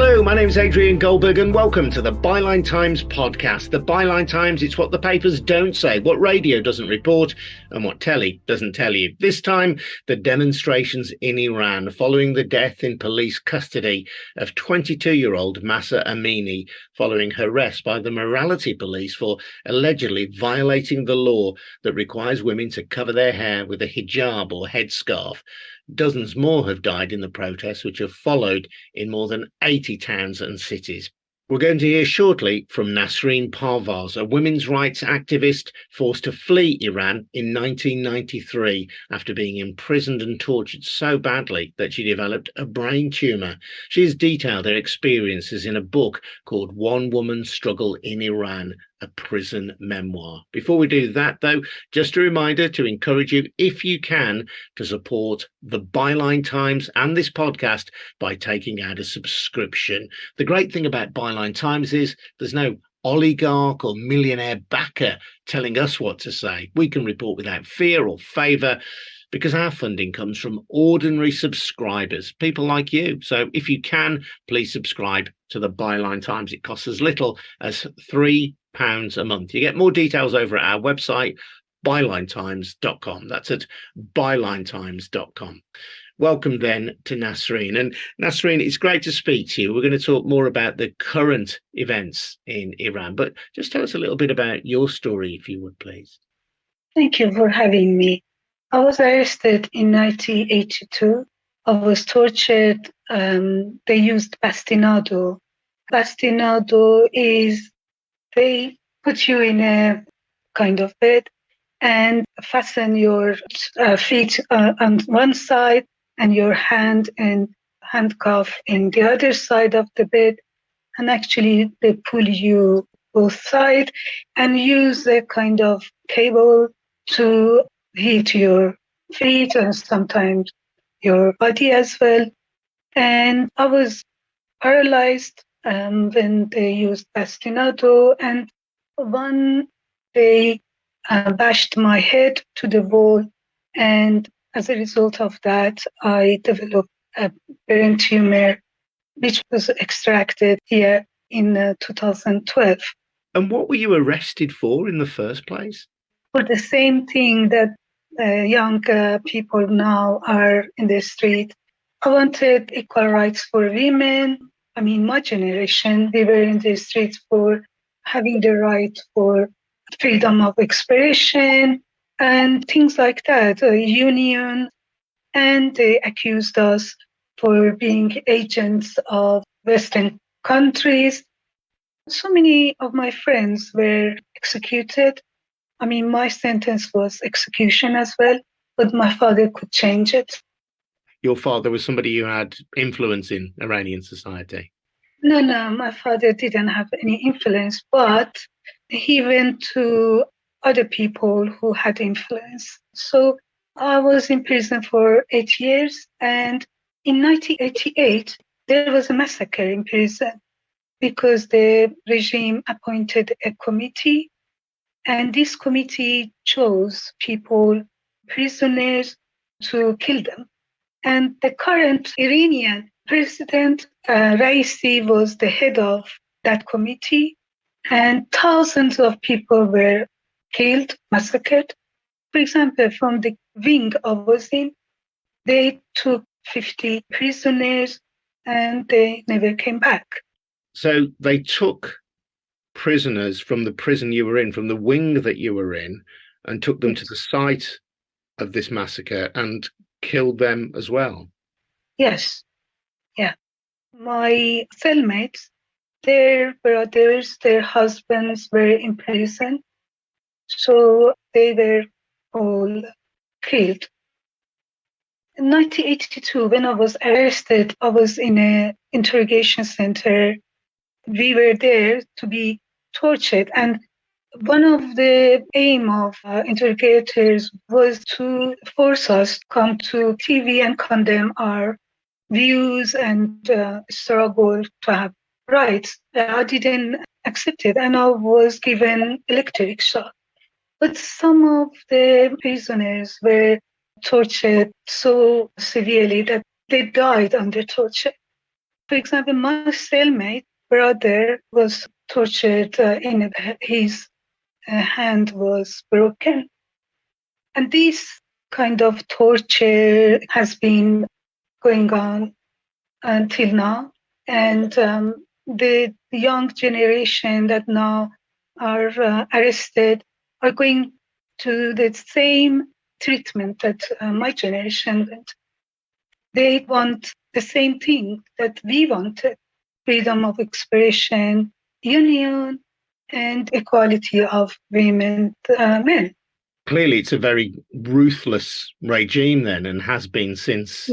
Hello, my name's Adrian Goldberg and welcome to the Byline Times podcast. The Byline Times, it's what the papers don't say, what radio doesn't report and what telly doesn't tell you. This time, the demonstrations in Iran following the death in police custody of 22-year-old Mahsa Amini following her arrest by the morality police for allegedly violating the law that requires women to cover their hair with a hijab or headscarf. Dozens more have died in the protests, which have followed in more than 80 towns and cities. We're going to hear shortly from Nasrin Parvaz, a women's rights activist forced to flee Iran in 1993 after being imprisoned and tortured so badly that she developed a brain tumour. She has detailed her experiences in a book called One Woman's Struggle in Iran, a Prison Memoir. Before we do that, though, just a reminder to encourage you, if you can, to support the Byline Times and this podcast by taking out a subscription. The great thing about Byline Times is there's no oligarch or millionaire backer telling us what to say. We can report without fear or favour because our funding comes from ordinary subscribers, people like you. So if you can, please subscribe to the Byline Times. It costs as little as £3 a month. You get more details over at our website, bylinetimes.com. That's at bylinetimes.com. Welcome then to Nasrin. And Nasrin, it's great to speak to you. We're going to talk more about the current events in Iran, but just tell us a little bit about your story, if you would, please. Thank you for having me. I was arrested in 1982. I was tortured. They used bastinado. Bastinado is they put you in a kind of bed and fasten your feet on one side and your hand and handcuff in the other side of the bed. And actually they pull you both sides and use a kind of cable to hit your feet and sometimes your body as well. And I was paralyzed when they used bastinado, and one they bashed my head to the wall, and as a result of that I developed a brain tumor which was extracted here in 2012. And what were you arrested for in the first place? For the same thing that young people now are in the street. I wanted equal rights for women. I mean, my generation, we were in the streets for having the right for freedom of expression and things like that, union. And they accused us for being agents of Western countries. So many of my friends were executed. I mean, my sentence was execution as well, but my father could change it. Your father was somebody who had influence in Iranian society? No, my father didn't have any influence, but he went to other people who had influence. So I was in prison for 8 years, and in 1988, there was a massacre in prison because the regime appointed a committee, and this committee chose people, prisoners, to kill them. And the current Iranian president, Raisi, was the head of that committee, and thousands of people were killed, massacred. For example, from the wing I was in, they took 50 prisoners and they never came back. So they took prisoners from the prison you were in, from the wing that you were in, and took them to the site of this massacre and killed them as well? Yes. Yeah. My cellmates, their brothers, their husbands were in prison. So they were all killed. In 1982, when I was arrested, I was in an interrogation center. We were there to be tortured. And one of the aim of interrogators was to force us to come to TV and condemn our views and struggle to have rights. I didn't accept it, and I was given electric shock. But some of the prisoners were tortured so severely that they died under torture. For example, my cellmate brother was tortured his hand was broken. And this kind of torture has been going on until now. And the young generation that now are arrested are going to the same treatment that my generation went. They want the same thing that we wanted: freedom of expression, union, and equality of women, men. Clearly, it's a very ruthless regime then, and has been since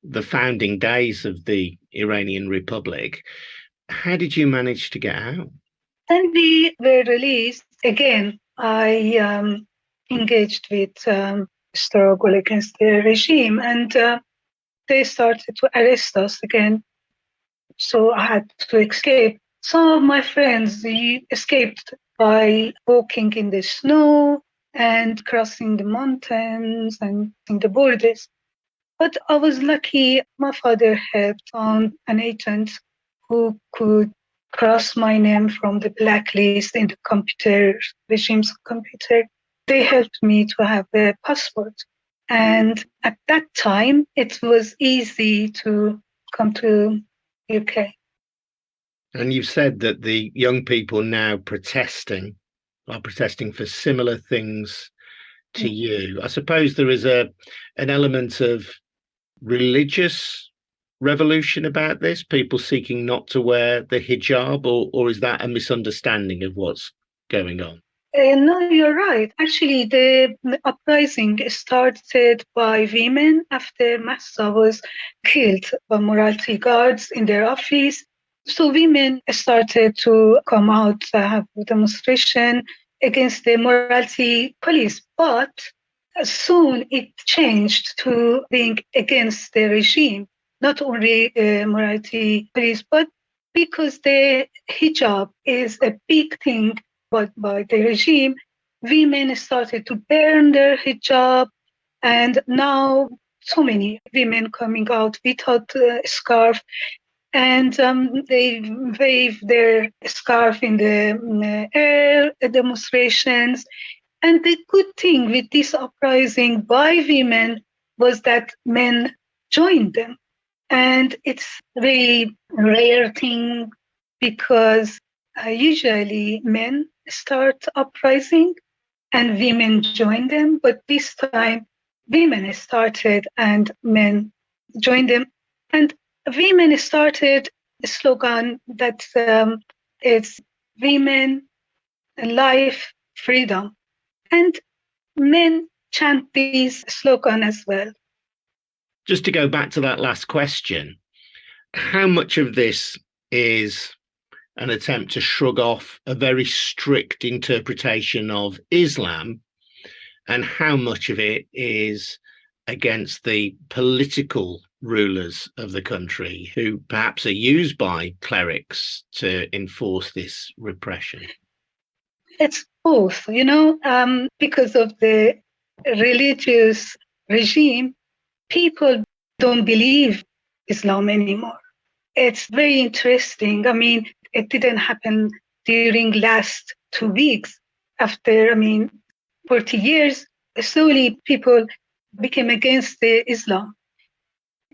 the founding days of the Iranian Republic. How did you manage to get out? Then we were released. Again, I engaged with struggle against the regime, and they started to arrest us again. So I had to escape. Some of my friends escaped by walking in the snow and crossing the mountains and in the borders. But I was lucky. My father had found an agent who could cross my name from the blacklist in the regime's computer. They helped me to have a passport. And at that time, it was easy to come to UK. And you've said that the young people now are protesting for similar things to you. I suppose there is an element of religious revolution about this, people seeking not to wear the hijab, or is that a misunderstanding of what's going on? No, you're right. Actually, the uprising started by women after Mahsa was killed by morality guards in their office. So women started to come out, have a demonstration against the morality police. But soon it changed to being against the regime, not only morality police, but because the hijab is a big thing by the regime, women started to burn their hijab, and now so many women coming out without a scarf, and they wave their scarf in the air at demonstrations. And the good thing with this uprising by women was that men joined them. And it's a very rare thing because usually men start uprising and women join them. But this time, women started and men joined them. And women started a slogan that it's women, life, freedom. And men chant this slogan as well. Just to go back to that last question, how much of this is an attempt to shrug off a very strict interpretation of Islam, and how much of it is against the political rulers of the country who perhaps are used by clerics to enforce this repression? It's both, because of the religious regime, people don't believe Islam anymore. It's very interesting. I mean, it didn't happen during last 2 weeks. After, 40 years, slowly people became against the Islam.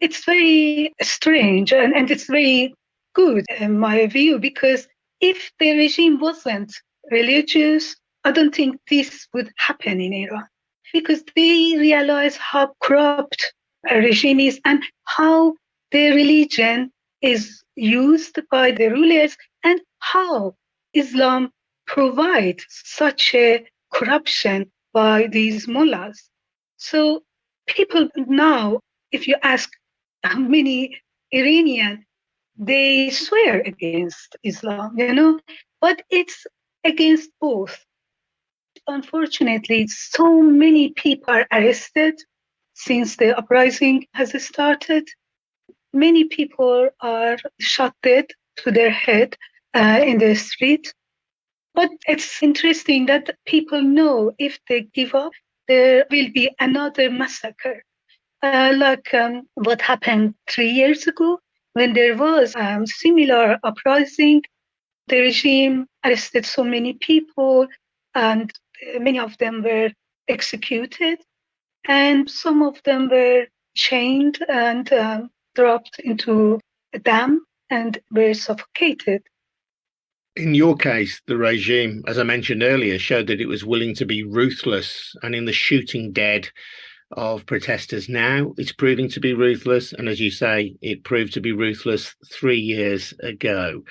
It's very strange and it's very good in my view, because if the regime wasn't religious, I don't think this would happen in Iran, because they realize how corrupt a regime is and how the religion is used by the rulers and how Islam provides such a corruption by these mullahs. So people now, if you ask how many Iranian, they swear against Islam, but it's against both. Unfortunately, so many people are arrested since the uprising has started. Many people are shot dead to their head in the street. But it's interesting that people know if they give up, there will be another massacre. Like what happened 3 years ago When there was similar uprising, the regime arrested so many people, and many of them were executed, and some of them were chained and dropped into a dam and were suffocated. In your case, the regime, as I mentioned earlier, showed that it was willing to be ruthless, and in the shooting dead of protesters now, it's proving to be ruthless. And as you say, it proved to be ruthless 3 years ago.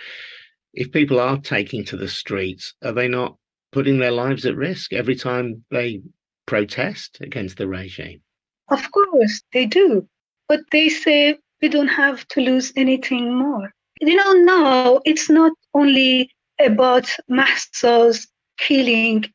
If people are taking to the streets, are they not putting their lives at risk every time they protest against the regime? Of course, they do. But they say we don't have to lose anything more. Now it's not only about Mahsa's killing,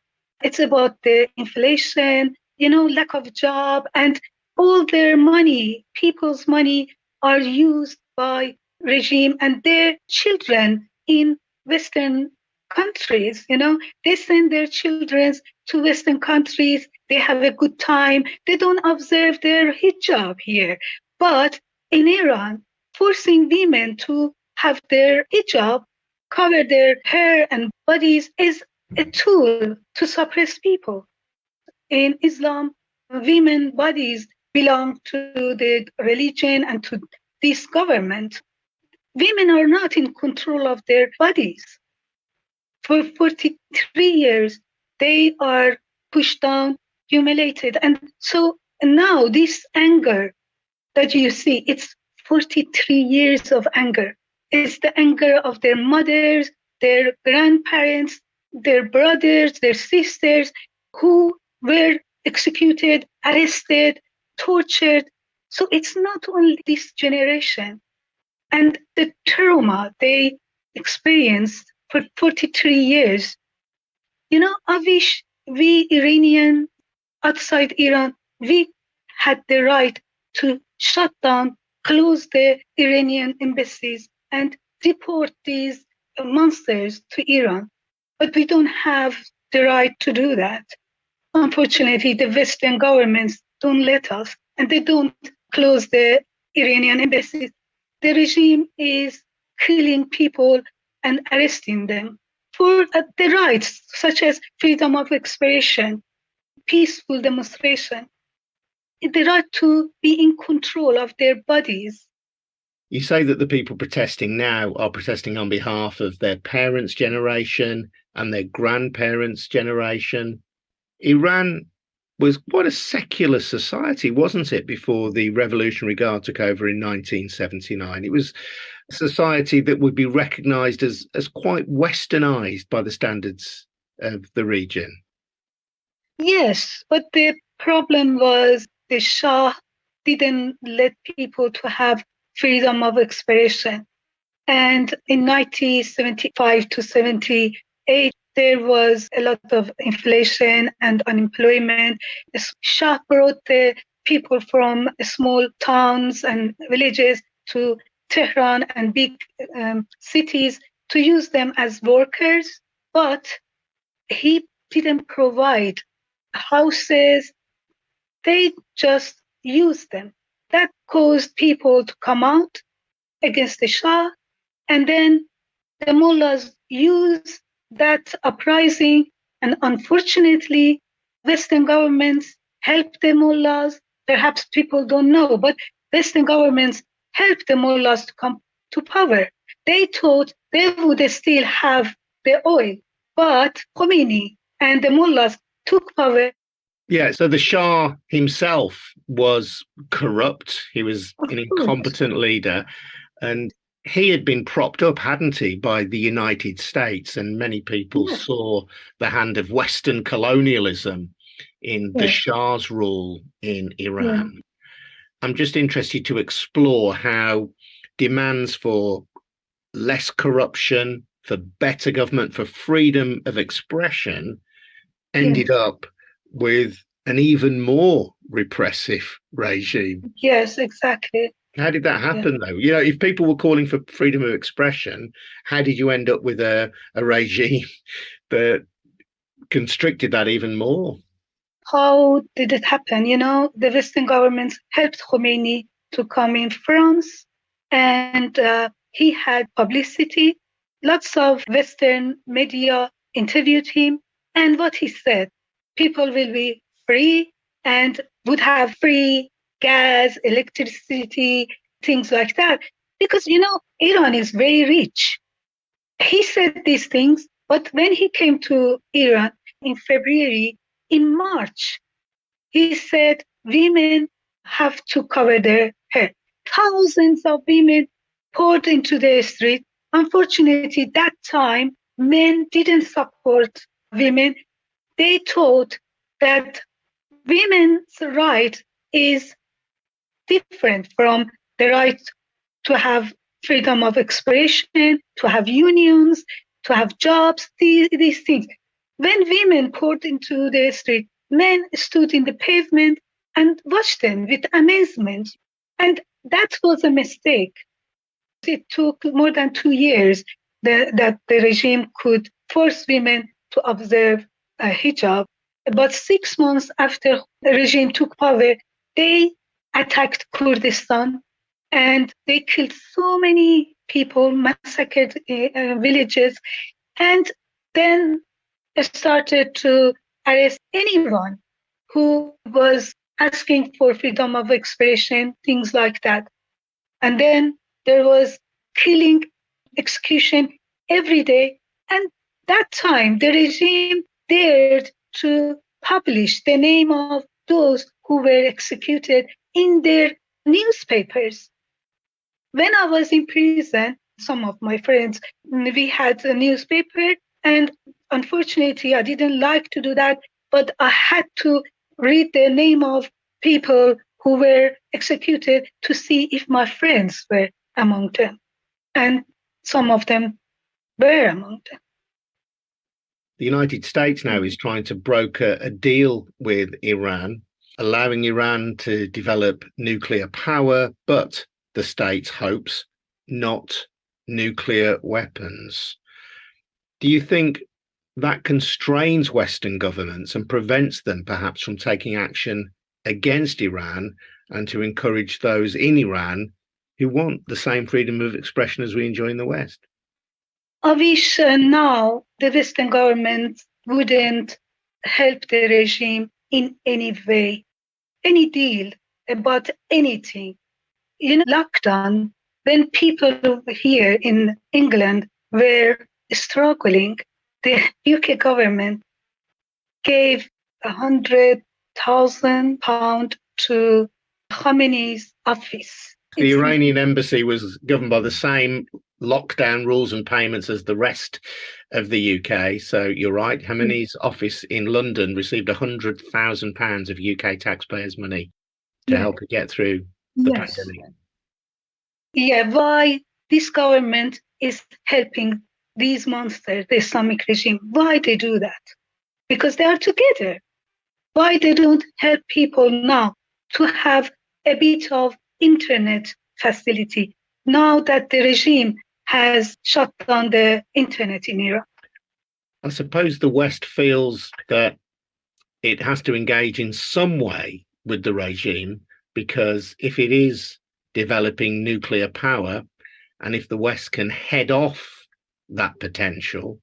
it's about the inflation, lack of job, and all their money, people's money are used by regime and their children in Western countries. They send their children to Western countries. They have a good time. They don't observe their hijab here. But in Iran, forcing women to have their hijab, cover their hair and bodies, is a tool to suppress people. In Islam, women bodies belong to the religion and to this government. Women are not in control of their bodies. For 43 years, they are pushed down, humiliated. And so now this anger that you see, it's 43 years of anger. It's the anger of their mothers, their grandparents, their brothers, their sisters who were executed, arrested, tortured. So it's not only this generation and the trauma they experienced for 43 years. I wish we Iranian outside Iran, we had the right to shut down, close the Iranian embassies, and deport these monsters to Iran. But we don't have the right to do that. Unfortunately, the Western governments don't let us, and they don't close the Iranian embassies. The regime is killing people and arresting them for the rights such as freedom of expression, peaceful demonstration, the right to be in control of their bodies. You say that the people protesting now are protesting on behalf of their parents' generation and their grandparents' generation. Iran was quite a secular society, wasn't it, before the Revolutionary Guard took over in 1979? It was a society that would be recognised as quite westernised by the standards of the region. Yes, but the problem was the Shah didn't let people to have freedom of expression. And in 1975 to 78, there was a lot of inflation and unemployment. The Shah brought the people from small towns and villages to Tehran and big cities to use them as workers, but he didn't provide houses. They just used them. That caused people to come out against the Shah, and then the mullahs used that uprising, and unfortunately, Western governments helped the mullahs. Perhaps people don't know, but Western governments helped the mullahs to come to power. They thought they would still have the oil, but Khomeini and the mullahs took power. Yeah, so the Shah himself was corrupt. He was an incompetent leader, and he had been propped up, hadn't he, by the United States, and many people saw the hand of Western colonialism in the Shah's rule in Iran. I'm just interested to explore how demands for less corruption, for better government, for freedom of expression ended up with an even more repressive regime. Yes, exactly. How did that happen, though? If people were calling for freedom of expression, how did you end up with a regime that constricted that even more? How did it happen? The Western governments helped Khomeini to come in France. And he had publicity. Lots of Western media interviewed him. And what he said, people will be free and would have free gas, electricity, things like that. Because, Iran is very rich. He said these things, but when he came to Iran in February, in March, he said women have to cover their head. Thousands of women poured into the street. Unfortunately, that time, men didn't support women. They thought that women's right is different from the right to have freedom of expression, to have unions, to have jobs, these things. When women poured into the street, men stood in the pavement and watched them with amazement. And that was a mistake. It took more than 2 years that the regime could force women to observe a hijab. But 6 months after the regime took power, they attacked Kurdistan and they killed so many people, massacred villages, and then started to arrest anyone who was asking for freedom of expression, things like that. And then there was killing, execution every day. And that time, the regime dared to publish the name of those who were executed in their newspapers. When I was in prison, some of my friends, we had a newspaper, and unfortunately, I didn't like to do that, but I had to read the name of people who were executed to see if my friends were among them. And some of them were among them. The United States now is trying to broker a deal with Iran, allowing Iran to develop nuclear power, but the States hopes not nuclear weapons. Do you think that constrains Western governments and prevents them perhaps from taking action against Iran and to encourage those in Iran who want the same freedom of expression as we enjoy in the West? I wish now the Western government wouldn't help the regime in any way, any deal about anything. Lockdown, when people here in England were struggling, the UK government gave £100,000 to Khamenei's office. The Iranian embassy was governed by the same lockdown rules and payments as the rest of the UK. So you're right, Khamenei's office in London received £100,000 of UK taxpayers' money to help it get through the pandemic. Yeah, why this government is helping these monsters, the Islamic regime? Why they do that? Because they are together. Why they don't help people now to have a bit of internet facility now that the regime has shut down the internet in Iran? I suppose the West feels that it has to engage in some way with the regime, because if it is developing nuclear power, and if the West can head off that potential,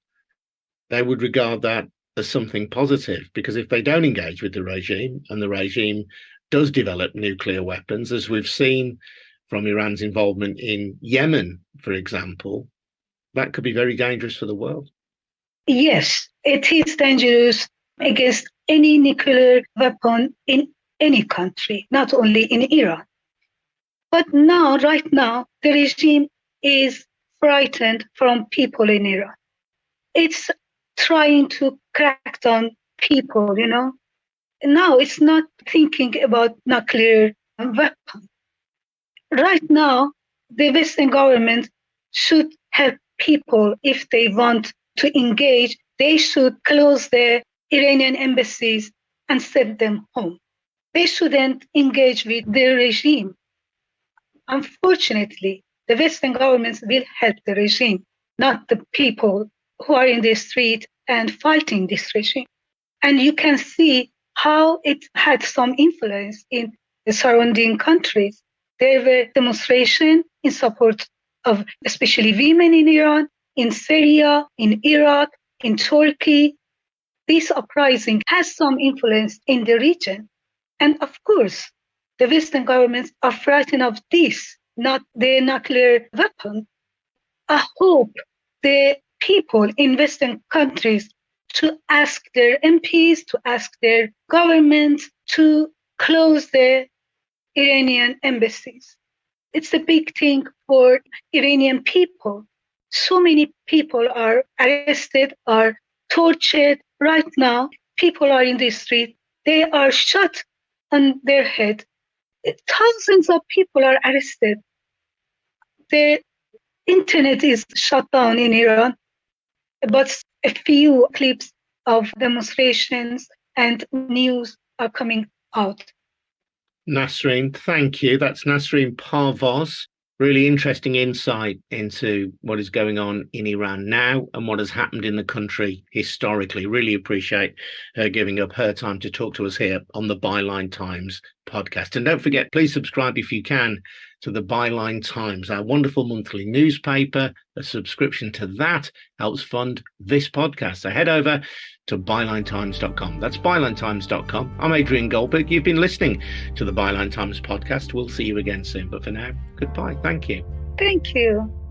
they would regard that as something positive. Because if they don't engage with the regime and the regime does develop nuclear weapons, as we've seen from Iran's involvement in Yemen, for example, that could be very dangerous for the world. Yes, it is dangerous against any nuclear weapon in any country, not only in Iran. But now, right now, the regime is frightened from people in Iran. It's trying to crack down people, Now it's not thinking about nuclear weapon. Right now, the Western government should help people if they want to engage. They should close the Iranian embassies and send them home. They shouldn't engage with the regime. Unfortunately, the Western governments will help the regime, not the people who are in the street and fighting this regime. And you can see how it had some influence in the surrounding countries. There were demonstrations in support of especially women in Iran, in Syria, in Iraq, in Turkey. This uprising has some influence in the region. And of course, the Western governments are frightened of this, not the nuclear weapon. I hope the people in Western countries to ask their MPs, to ask their governments to close the Iranian embassies. It's a big thing for Iranian people. So many people are arrested, are tortured. Right now, people are in the street. They are shot on their head. Thousands of people are arrested. The internet is shut down in Iran, but a few clips of demonstrations and news are coming out. Nasrin, thank you. That's Nasrin Parvaz. Really interesting insight into what is going on in Iran now and what has happened in the country historically. Really appreciate her giving up her time to talk to us here on the Byline Times podcast. And don't forget, please subscribe if you can to the Byline Times, our wonderful monthly newspaper. A subscription to that helps fund this podcast. So head over to bylinetimes.com. That's bylinetimes.com. I'm Adrian Goldberg. You've been listening to the Byline Times podcast. We'll see you again soon. But for now, goodbye. Thank you. Thank you.